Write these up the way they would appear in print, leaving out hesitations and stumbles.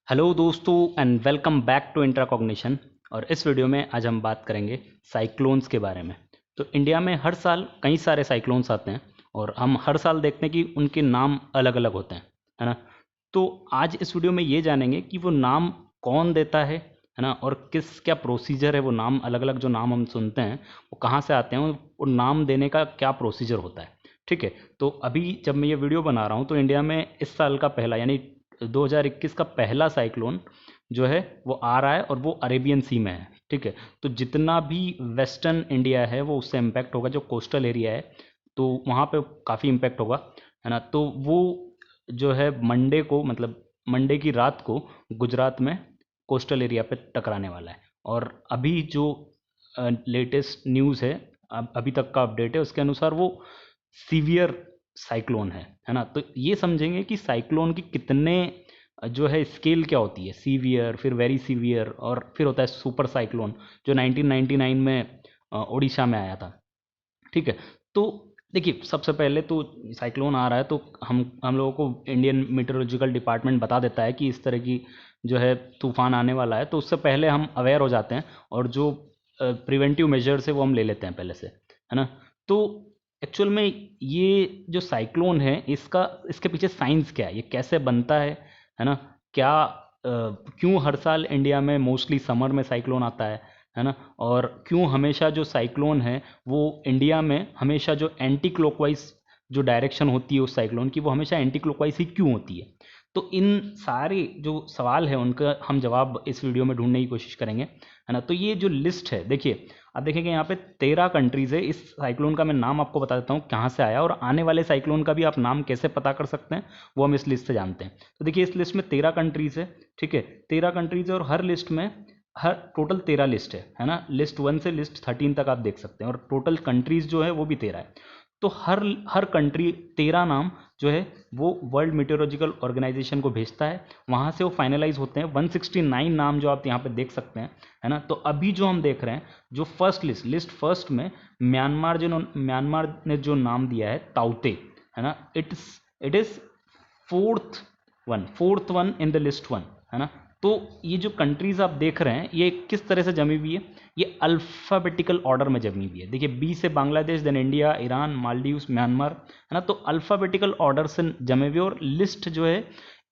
Hello दोस्तों and welcome back to इंट्राकॉग्निशन। और इस वीडियो में आज हम बात करेंगे साइक्लोन्स के बारे में। तो इंडिया में हर साल कई सारे साइक्लोन्स आते हैं और हम हर साल देखते हैं कि उनके नाम अलग अलग होते हैं, है ना। तो आज इस वीडियो में ये जानेंगे कि वो नाम कौन देता है ना, और किस क्या प्रोसीजर है। वो नाम अलग अलग जो नाम हम सुनते हैं वो कहाँ से आते हैं और नाम देने का क्या प्रोसीजर होता है। ठीक है। तो अभी जब मैं ये वीडियो बना रहा हूँ तो इंडिया में इस साल का पहला यानी 2021 का पहला साइक्लोन जो है वो आ रहा है और वो अरेबियन सी में है। ठीक है। तो जितना भी वेस्टर्न इंडिया है वो उससे इम्पैक्ट होगा, जो कोस्टल एरिया है तो वहाँ पे काफ़ी इम्पैक्ट होगा, है ना। तो वो जो है मंडे को, मतलब मंडे की रात को गुजरात में कोस्टल एरिया पे टकराने वाला है। और अभी जो लेटेस्ट न्यूज़ है, अभी तक का अपडेट है, उसके अनुसार वो सीवियर साइक्लोन है ना। तो ये समझेंगे कि साइक्लोन की कितने जो है स्केल क्या होती है। सीवियर, फिर वेरी सीवियर, और फिर होता है सुपर साइक्लोन जो 1999 में उड़ीसा में आया था। ठीक है। तो देखिए, सबसे पहले तो साइक्लोन आ रहा है तो हम लोगों को इंडियन मीटरोलॉजिकल डिपार्टमेंट बता देता है कि इस तरह की जो है तूफान आने वाला है। तो उससे पहले हम अवेयर हो जाते हैं और जो प्रिवेंटिव मेजर्स है वो हम ले लेते हैं पहले से, है ना। तो एक्चुअल में ये जो साइक्लोन है इसका इसके पीछे साइंस क्या है, ये कैसे बनता है ना। क्या क्यों हर साल इंडिया में मोस्टली समर में साइक्लोन आता है ना। और क्यों हमेशा जो साइक्लोन है वो इंडिया में हमेशा जो एंटी क्लॉकवाइज जो डायरेक्शन होती है उस साइक्लोन की, वो हमेशा एंटी क्लॉकवाइज ही क्यों होती है। तो इन सारे जो सवाल है उनका हम जवाब इस वीडियो में ढूंढने की कोशिश करेंगे, है ना। तो ये जो लिस्ट है, देखिए आप देखेंगे यहाँ पे 13 कंट्रीज़ है। इस साइक्लोन का मैं नाम आपको बता देता हूँ कहाँ से आया, और आने वाले साइक्लोन का भी आप नाम कैसे पता कर सकते हैं वो हम इस लिस्ट से जानते हैं। तो देखिए, इस लिस्ट में 13 कंट्रीज़ है। ठीक है। 13 कंट्रीज़ है और हर लिस्ट में हर टोटल 13 लिस्ट है ना। लिस्ट 1 से लिस्ट 13 तक आप देख सकते हैं, और टोटल कंट्रीज़ जो है वो भी 13 है। तो हर हर कंट्री 13 नाम जो है वो वर्ल्ड मीटेरोलॉजिकल ऑर्गेनाइजेशन को भेजता है, वहाँ से वो फाइनलाइज होते हैं। 169 नाम जो आप यहाँ पे देख सकते हैं, है ना। तो अभी जो हम देख रहे हैं, जो फर्स्ट लिस्ट फर्स्ट में म्यांमार ने जो नाम दिया है ताउते, है ना। It is fourth one in the list one, है ना। तो ये जो कंट्रीज आप देख रहे हैं ये किस तरह से जमी हुई है, ये अल्फ़ाबेटिकल ऑर्डर में जमी हुई है। देखिए, बी से Bangladesh, then India, Iran, Maldives, Myanmar, है ना। तो अल्फ़ाबेटिकल ऑर्डर से जमे हुए, और लिस्ट जो है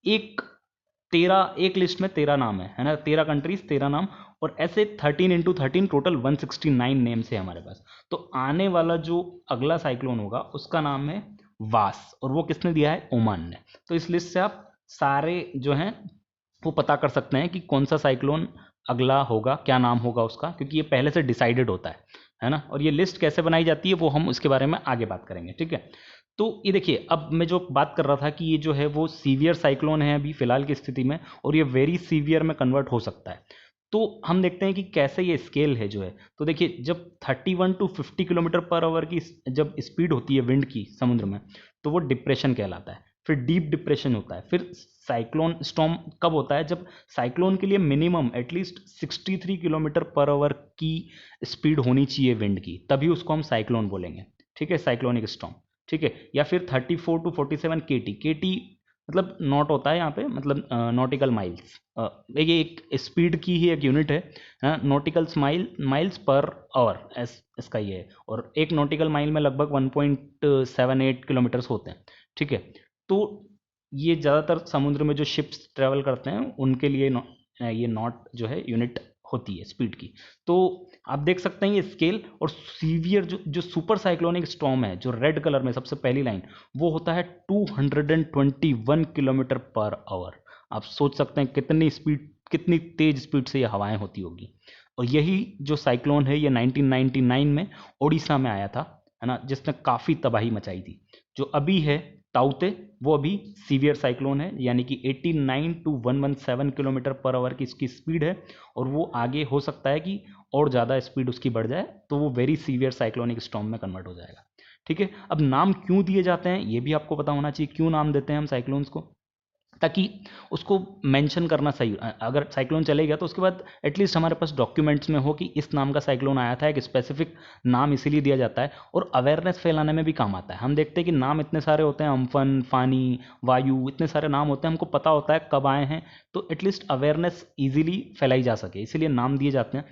एक 13, एक लिस्ट में 13 नाम है ना। 13 कंट्रीज 13 नाम, और ऐसे 13 × 13 टोटल 169 नेम्स है हमारे पास। तो आने वाला जो अगला साइक्लोन होगा उसका नाम है वास, और वो किसने दिया है, ओमान ने। तो इस लिस्ट से आप सारे जो हैं वो पता कर सकते हैं कि कौन सा साइक्लोन अगला होगा, क्या नाम होगा उसका, क्योंकि ये पहले से डिसाइडेड होता है ना। और ये लिस्ट कैसे बनाई जाती है वो हम उसके बारे में आगे बात करेंगे। ठीक है। तो ये देखिए, अब मैं जो बात कर रहा था कि ये जो है वो सीवियर साइक्लोन है अभी फिलहाल की स्थिति में, और ये वेरी सीवियर में कन्वर्ट हो सकता है। तो हम देखते हैं कि कैसे ये स्केल है जो है। तो देखिए, जब 31 to 50 किलोमीटर पर आवर की जब स्पीड होती है विंड की समुद्र में, तो वो डिप्रेशन कहलाता है। फिर डीप डिप्रेशन होता है। फिर साइक्लोन स्टॉर्म कब होता है, जब साइक्लोन के लिए minimum at least 63 kilometre per hour की स्पीड होनी चाहिए विंड की, तभी उसको हम साइक्लोन बोलेंगे। ठीक है, साइक्लोनिक स्टॉर्म। ठीक है। या फिर 34 to 47 KT मतलब नॉट होता है यहाँ पे, मतलब नॉटिकल माइल्स। देखिए, एक स्पीड की ही एक यूनिट है, नॉटिकल माइल्स पर आवर, इसका ये है। और एक नॉटिकल माइल में लगभग 1.78 किलोमीटर्स होते हैं। ठीक है। तो ये ज़्यादातर समुद्र में जो शिप्स ट्रेवल करते हैं उनके लिए ये नॉट जो है यूनिट होती है स्पीड की। तो आप देख सकते हैं ये स्केल। और सीवियर जो जो सुपर साइक्लोनिक स्टॉर्म है, जो रेड कलर में सबसे पहली लाइन, वो होता है 221 किलोमीटर पर आवर। आप सोच सकते हैं कितनी स्पीड, कितनी तेज स्पीड से ये हवाएं होती होगी। और यही जो साइक्लोन है ये 1999 में उड़ीसा में आया था, है ना, जिसने काफ़ी तबाही मचाई थी। जो अभी है ताउते, वो अभी सीवियर साइक्लोन है, यानी कि 89 to 117 किलोमीटर पर आवर की इसकी स्पीड है। और वो आगे हो सकता है कि और ज़्यादा स्पीड उसकी बढ़ जाए, तो वो वेरी सीवियर साइक्लोनिक स्टॉर्म में कन्वर्ट हो जाएगा। ठीक है। अब नाम क्यों दिए जाते हैं ये भी आपको पता होना चाहिए, क्यों नाम देते हैं हम साइक्लोन्स को। ताकि उसको मेंशन करना सही, अगर साइक्लोन चले गया तो उसके बाद एटलीस्ट हमारे पास डॉक्यूमेंट्स में हो कि इस नाम का साइक्लोन आया था, एक स्पेसिफिक नाम इसीलिए दिया जाता है और अवेयरनेस फैलाने में भी काम आता है। हम देखते हैं कि नाम इतने सारे होते हैं, अम्फन, फानी, वायु, इतने सारे नाम होते हैं, हमको पता होता है कब आए हैं, तो एटलीस्ट अवेयरनेस ईजिली फैलाई जा सके, इसीलिए नाम दिए जाते हैं।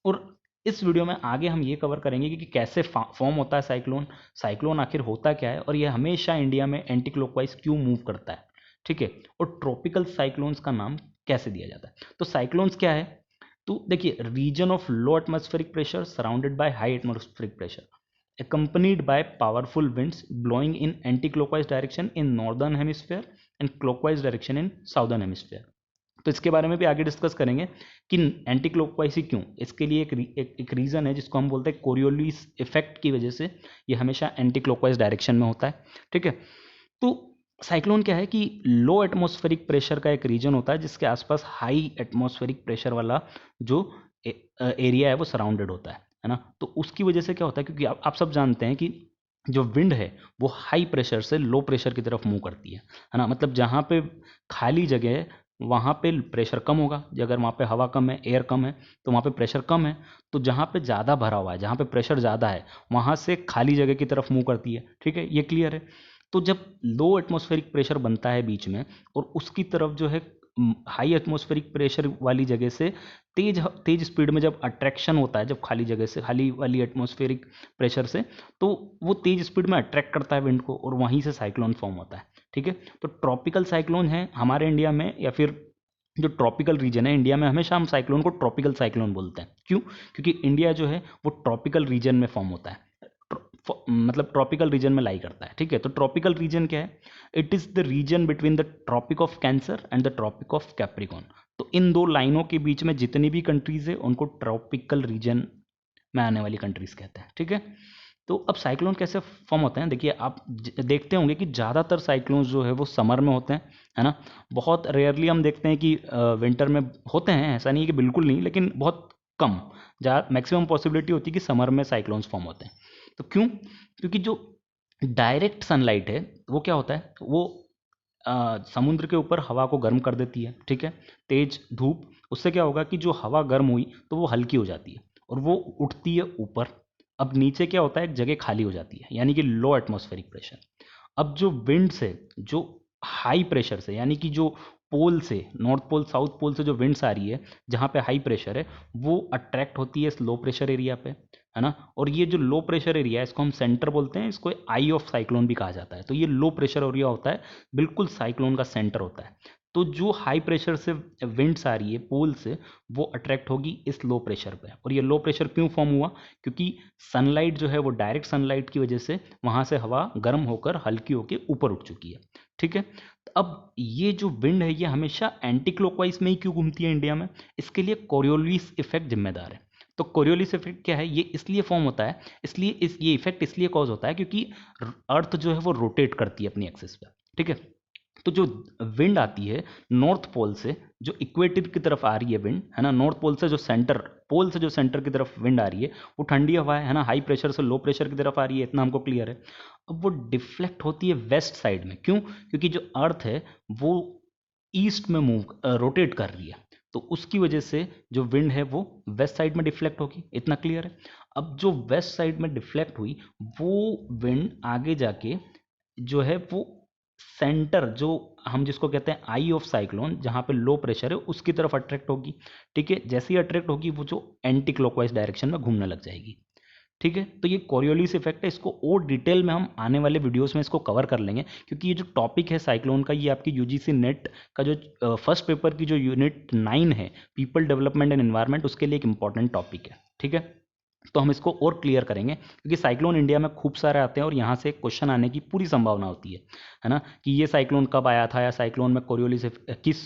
और इस वीडियो में आगे हम ये कवर करेंगे कि कैसे फॉर्म होता है साइक्लोन, साइक्लोन आखिर होता क्या है और ये हमेशा इंडिया में एंटी क्लॉकवाइज क्यों मूव करता है, ठीक है, और ट्रॉपिकल साइक्लोन्स का नाम कैसे दिया जाता है। तो साइक्लोन्स क्या है, तो देखिए, region of low atmospheric pressure surrounded by high atmospheric pressure accompanied by powerful winds blowing in anti-clockwise direction in northern hemisphere and clockwise direction in southern hemisphere। तो इसके बारे में भी आगे डिस्कस करेंगे कि एंटी क्लॉकवाइज ही क्यों। इसके लिए एक रीज़न है जिसको हम बोलते हैं कोरियोलिस इफेक्ट की वजह से ये हमेशा एंटी क्लॉकवाइज डायरेक्शन में होता है, ठीक है। तो साइक्लोन क्या है कि लो एटमॉस्फेरिक प्रेशर का एक रीजन होता है जिसके आसपास हाई एटमॉस्फेरिक प्रेशर वाला जो एरिया है वो सराउंडेड होता है ना। तो उसकी वजह से क्या होता है, क्योंकि आप सब जानते हैं कि जो विंड है वो हाई प्रेशर से लो प्रेशर की तरफ मूव करती है ना। मतलब जहाँ पे खाली जगह है वहाँ पे प्रेशर कम होगा, अगर वहाँ पे हवा कम है, एयर कम है, तो वहाँ पे प्रेशर कम है। तो जहाँ पे ज़्यादा भरा हुआ है, जहाँ पे प्रेशर ज़्यादा है, वहाँ से खाली जगह की तरफ मूव करती है, ठीक है, ये क्लियर है। तो जब लो एटमॉस्फेरिक प्रेशर बनता है बीच में और उसकी तरफ जो है हाई एटमॉस्फेरिक प्रेशर वाली जगह से तेज तेज स्पीड में जब अट्रैक्शन होता है, जब खाली जगह से, खाली वाली एटमॉस्फेरिक प्रेशर से, तो वो तेज स्पीड में अट्रैक्ट करता है विंड को और वहीं से साइक्लोन फॉर्म होता है, ठीक है। तो ट्रॉपिकल साइक्लोन है हमारे इंडिया में, या फिर जो ट्रॉपिकल रीजन है इंडिया में, हमेशा हम साइक्लोन को ट्रॉपिकल साइक्लोन बोलते हैं। क्यों? क्योंकि इंडिया जो है वो ट्रॉपिकल रीजन में फॉर्म होता है, मतलब ट्रॉपिकल रीजन में लाई करता है, ठीक है। तो ट्रॉपिकल रीजन क्या है, it is the region between the Tropic of Cancer and the Tropic of Capricorn. तो इन दो लाइनों के बीच में जितनी भी कंट्रीज है उनको ट्रॉपिकल रीजन में आने वाली कंट्रीज कहते हैं, ठीक है। तो अब साइक्लोन कैसे फॉर्म होते हैं, देखिए आप देखते होंगे कि ज़्यादातर साइक्लोन्स जो है वो समर में होते हैं, है ना। बहुत रेयरली हम देखते हैं कि विंटर में होते हैं, ऐसा नहीं है कि बिल्कुल नहीं, लेकिन बहुत कम, जहाँ मैक्सिमम पॉसिबिलिटी होती है कि समर में साइक्लोन्स फॉर्म होते हैं। तो क्यों? क्योंकि जो डायरेक्ट सनलाइट है वो क्या होता है, वो समुद्र के ऊपर हवा को गर्म कर देती है, ठीक है। तेज धूप, उससे क्या होगा कि जो हवा गर्म हुई तो वो हल्की हो जाती है और वो उठती है ऊपर। अब नीचे क्या होता है, एक जगह खाली हो जाती है, यानी कि लो एटमॉस्फेरिक प्रेशर। अब जो विंड से, जो हाई प्रेशर से, यानी कि जो पोल से, नॉर्थ पोल साउथ पोल से जो विंड्स आ रही है जहाँ पे हाई प्रेशर है, वो अट्रैक्ट होती है इस लो प्रेशर एरिया पे, है ना। और ये जो लो प्रेशर एरिया है इसको हम सेंटर बोलते हैं, इसको आई ऑफ साइक्लोन भी कहा जाता है। तो ये लो प्रेशर एरिया होता है, बिल्कुल साइक्लोन का सेंटर होता है। तो जो हाई प्रेशर से विंड्स आ रही है पोल से, वो अट्रैक्ट होगी इस लो प्रेशर पे। और ये लो प्रेशर क्यों फॉर्म हुआ? क्योंकि सनलाइट जो है वो डायरेक्ट सनलाइट की वजह से वहाँ से हवा गर्म होकर हल्की होकर ऊपर उठ चुकी है, ठीक है। तो अब ये जो विंड है ये हमेशा एंटी क्लॉकवाइज में ही क्यों घूमती है इंडिया में? इसके लिए कोरियोलिस इफेक्ट जिम्मेदार है। तो कोरियोलिस इफेक्ट क्या है, ये इसलिए फॉर्म होता है, इसलिए ये इफेक्ट इसलिए कॉज होता है क्योंकि अर्थ जो है वो रोटेट करती है अपनी एक्सिस पे, ठीक है। तो जो विंड आती है नॉर्थ पोल से, जो इक्वेटर की तरफ आ रही है विंड, है ना, नॉर्थ पोल से जो सेंटर, पोल से जो सेंटर की तरफ विंड आ रही है, वो ठंडी हवा है ना, हाई प्रेशर से लो प्रेशर की तरफ आ रही है, इतना हमको क्लियर है। अब वो डिफ्लेक्ट होती है वेस्ट साइड में, क्यों? क्योंकि जो अर्थ है वो ईस्ट में मूव रोटेट कर रही है, तो उसकी वजह से जो विंड है वो वेस्ट साइड में डिफ्लेक्ट होगी, इतना क्लियर है। अब जो वेस्ट साइड में डिफ्लेक्ट हुई, वो विंड आगे जाके जो है वो सेंटर, जो हम जिसको कहते हैं आई ऑफ साइक्लोन, जहाँ पे लो प्रेशर है, उसकी तरफ अट्रैक्ट होगी, ठीक है। जैसे ही अट्रैक्ट होगी वो जो एंटी क्लॉकवाइज डायरेक्शन में घूमने लग जाएगी, ठीक है। तो ये कोरियोलिस इफेक्ट है, इसको और डिटेल में हम आने वाले वीडियोस में इसको कवर कर लेंगे, क्योंकि ये जो टॉपिक है साइक्लोन का, ये आपकी यूजीसी नेट का जो फर्स्ट पेपर की जो यूनिट 9 है, पीपल डेवलपमेंट एंड एनवायरनमेंट, उसके लिए एक इंपॉर्टेंट टॉपिक है, ठीक है। तो हम इसको और क्लियर करेंगे, क्योंकि साइक्लोन इंडिया में खूब सारे आते हैं और यहाँ से क्वेश्चन आने की पूरी संभावना होती है ना, कि ये साइक्लोन कब आया था, या साइक्लोन में कोरियोलिस किस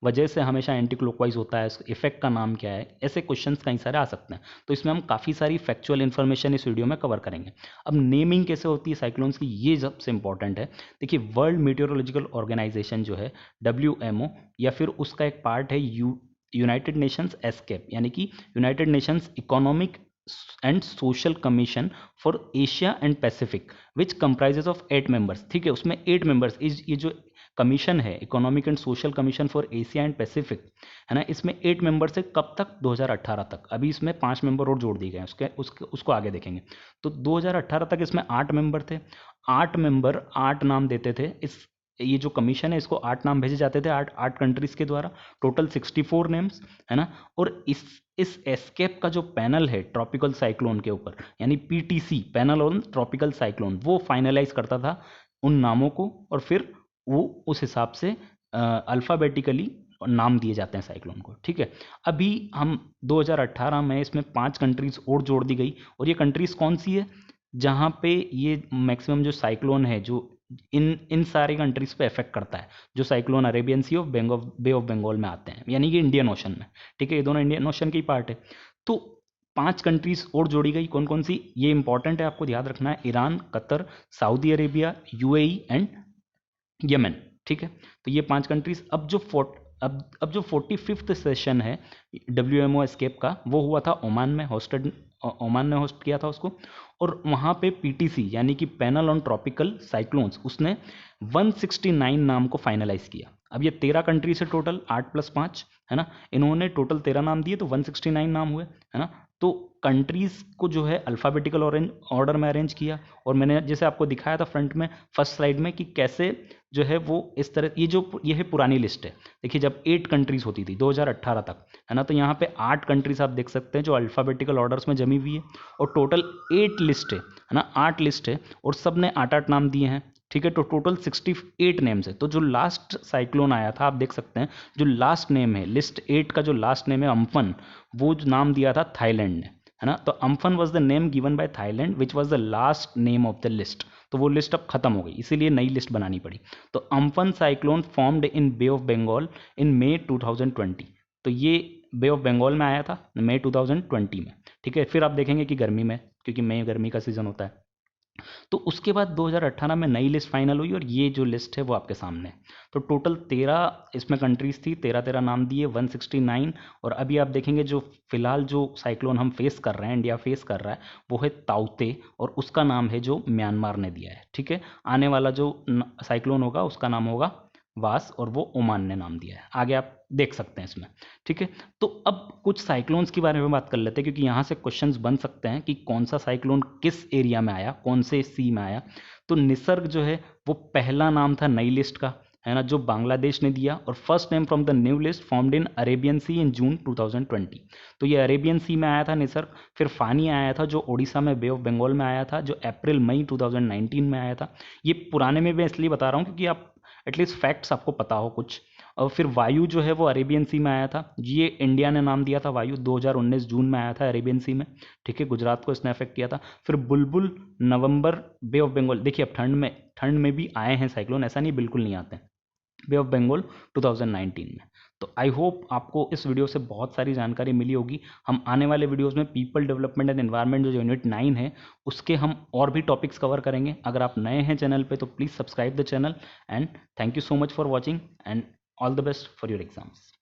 वजह से हमेशा एंटी क्लॉकवाइज होता है, इफेक्ट का नाम क्या है, ऐसे क्वेश्चंस कई सारे आ सकते हैं। तो इसमें हम काफ़ी सारी फैक्चुअल इन्फॉर्मेशन इस वीडियो में कवर करेंगे। अब नेमिंग कैसे होती है साइक्लोन्स की, ये सबसे इंपॉर्टेंट है। देखिए, वर्ल्ड मीटेरोलॉजिकल ऑर्गेनाइजेशन जो है WMO, या फिर उसका एक पार्ट है यूनाइटेड नेशंस एस्केप, यानी कि United Nations economic and social commission for Asia and Pacific, which comprises of 8 members, ठीक है। उसमें 8 मेंबर्स, ये जो कमीशन है, economic and social commission for Asia and Pacific, है ना, इसमें 8 मेंबर से कब तक, 2018 तक। अभी इसमें 5 मेंबर और जोड़ दिए गए हैं, उसको आगे देखेंगे। तो 2018 तक इसमें 8 मेंबर थे, 8 मेंबर 8 नाम देते थे। ये जो कमीशन है इसको 8 नाम भेजे जाते थे 8 कंट्रीज के द्वारा, टोटल 64 नेम्स, है ना। और इस एस्केप का जो पैनल है ट्रॉपिकल साइक्लोन के ऊपर, यानी PTC, panel on tropical cyclone, वो फाइनलाइज करता था उन नामों को, और फिर वो उस हिसाब से अल्फ़ाबेटिकली नाम दिए जाते हैं साइक्लोन को, ठीक है। अभी हम 2018 में इसमें 5 कंट्रीज और जोड़ दी गई, और ये कंट्रीज कौन सी है जहाँ पे ये मैक्सिमम जो साइक्लोन है जो इन सारी कंट्रीज पे इफेक्ट करता है, जो cyclone Arabian Sea of Bay of Bengal में आते हैं, यानी कि इंडियन ओशन में, ठीक है, ये दोनों इंडियन ओशन की पार्ट है। तो 5 कंट्रीज और जोड़ी गई, कौन कौन सी, ये इंपॉर्टेंट है, आपको याद रखना है, Iran, Qatar, Saudi Arabia, UAE and Yemen, ठीक है। तो ये 5 कंट्रीज। अब जो 45th सेशन है WMO एस्केप का, वो हुआ था ओमान में, ओमान ने होस्ट किया था उसको, और वहाँ पे पीटीसी यानी कि पैनल ऑन ट्रॉपिकल साइक्लोन्स, उसने 169 नाम को फाइनलाइज किया। अब ये 13 कंट्री से टोटल 8 + 5, है ना, इन्होंने टोटल 13 नाम दिए, तो 169 नाम हुए, है ना। तो कंट्रीज को जो है अल्फ़ाबेटिकल ऑर्डर में अरेंज किया, और मैंने जैसे आपको दिखाया था फ्रंट में फर्स्ट स्लाइड में कि कैसे जो है वो इस तरह, ये है पुरानी लिस्ट है। देखिए जब 8 कंट्रीज होती थी 2018 तक, है ना, तो यहाँ पे 8 कंट्रीज आप देख सकते हैं जो अल्फ़ाबेटिकल ऑर्डर्स में जमी हुई है, और टोटल 8 लिस्ट है ना, 8 लिस्ट है, और सब ने 8-8 नाम दिए हैं, ठीक है। तो टोटल 68 नेम्स है। तो जो लास्ट साइक्लोन आया था आप देख सकते हैं, जो लास्ट नेम है लिस्ट 8 का, जो लास्ट नेम है अम्फन, वो जो नाम दिया था थाईलैंड ने, है ना। तो Amphan was the name given by Thailand which was the last name of the list. तो वो लिस्ट अब खत्म हो गई, इसीलिए नई लिस्ट बनानी पड़ी। तो Amphan cyclone formed in Bay of Bengal in May 2020। तो ये बे ऑफ बंगाल में आया था मई 2020 में, ठीक है। फिर आप देखेंगे कि गर्मी में, क्योंकि मई गर्मी का सीजन होता है। तो उसके बाद 2018 में नई लिस्ट फाइनल हुई, और ये जो लिस्ट है वो आपके सामने है। तो टोटल 13 इसमें कंट्रीज थी, 13 नाम दिए, 169। और अभी आप देखेंगे जो फिलहाल जो साइक्लोन हम फेस कर रहे हैं, इंडिया फेस कर रहा है, वो है ताउते, और उसका नाम है जो म्यांमार ने दिया है, ठीक है। आने वाला जो साइक्लोन होगा उसका नाम होगा वास, और वो ओमान ने नाम दिया है, आगे आप देख सकते हैं इसमें, ठीक है। तो अब कुछ साइक्लोन्स के बारे में बात कर लेते हैं, क्योंकि यहाँ से क्वेश्चंस बन सकते हैं कि कौन सा साइक्लोन किस एरिया में आया, कौन से सी में आया। तो निसर्ग जो है वो पहला नाम था नई लिस्ट का, है ना, जो बांग्लादेश ने दिया, और first name from the new list formed in Arabian Sea in June 2020। तो ये अरेबियन सी में आया था निसर्ग। फिर फानी आया था जो ओडिशा में बे ऑफ बंगाल में आया था, जो अप्रैल मई 2019 में आया था। ये पुराने में मैं इसलिए बता रहा हूँ क्योंकि आप एटलीस्ट फैक्ट्स आपको पता हो कुछ। और फिर वायु जो है वो अरेबियन सी में आया था, ये इंडिया ने नाम दिया था वायु, 2019 जून में आया था अरेबियन सी में, ठीक है, गुजरात को इसने अफेक्ट किया था। फिर बुलबुल नवंबर बे ऑफ बंगाल, देखिए अब ठंड में भी आए हैं साइक्लोन, ऐसा नहीं बिल्कुल नहीं आते हैं, बे ऑफ बंगाल 2019 में। तो आई होप आपको इस वीडियो से बहुत सारी जानकारी मिली होगी। हम आने वाले वीडियोस में पीपल डेवलपमेंट एंड एनवायरनमेंट जो यूनिट 9 है उसके हम और भी टॉपिक्स कवर करेंगे। अगर आप नए हैं चैनल पे तो please subscribe the channel, and thank you so much for watching, and all the best for your exams.